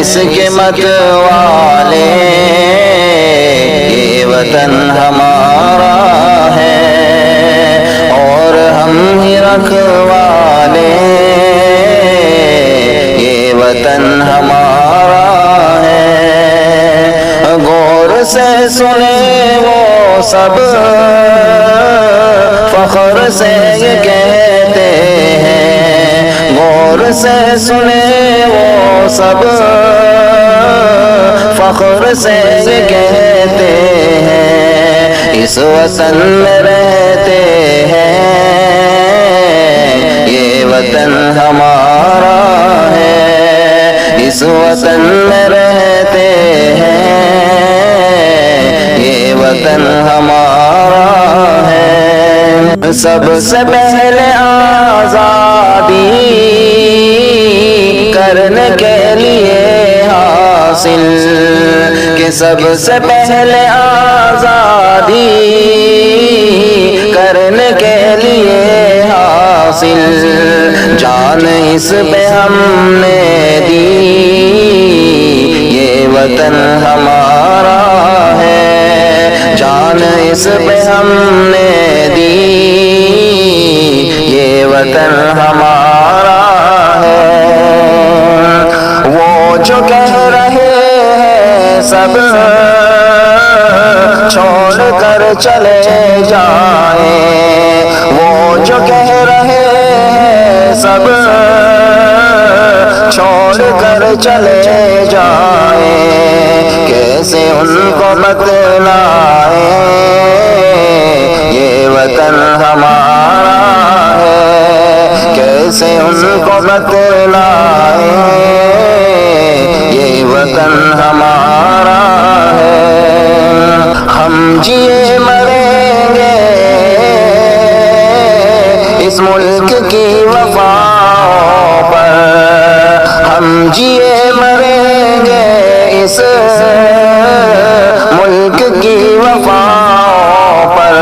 اس کے مت والے، یہ وطن ہمارا ہے اور ہم ہی رکھوالے، یہ وطن ہمارا ہے۔ غور سے سنے وہ سب فخر سے یہ کہتے ہیں، غور سے سنے وہ سب فخر سے یہ کہتے ہیں، اس وطن میں رہتے ہیں، یہ وطن ہمارا ہے، اس وطن میں رہتے ہیں، یہ وطن ہمارا ہے۔ سب سے پہلے آزادی کرنے کے لیے حاصل، کہ سب سے پہلے آزادی کرنے کے لیے حاصل، جان اس پہ ہم نے دی، یہ وطن ہمارا ہے، جان اس پہ ہم نے دی، یہ وطن ہمارا ہے۔ وہ جو کہہ رہے ہیں سب چھوڑ کر چلے جائیں، وہ جو کہہ رہے ہیں سب چھوڑ کر چلے جائیں، کیسے ان کو بتلائیں، یہ وطن ہمارا ہے، کیسے ان کو بتلائیں، یہ وطن ہمارا ہے۔ ہم جیے مریں گے اس ملک کی وفاؤں پر، ہم جیے مریں گے اس ملک کی وفاؤں پر،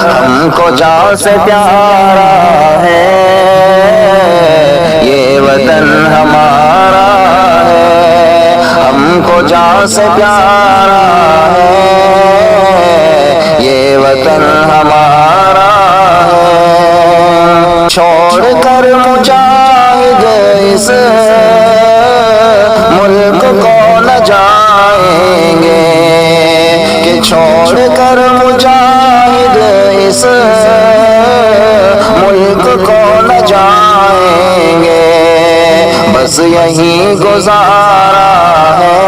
ہم کو جان سے پیارا ہے، یہ وطن ہمارا ہے، ہم کو جان سے پیارا ہے، یہ وطن ہمارا ہے۔ چھوڑ کر مجاہد اس ملک کو نہ جائیں گے، کہ چھوڑ کر مجاہد اس ملک کو نہ جائیں گے، بس یہی گزارا ہے،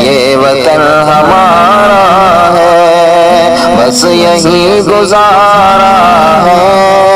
یہ وطن ہمارا ہے، بس یہی گزارا ہے،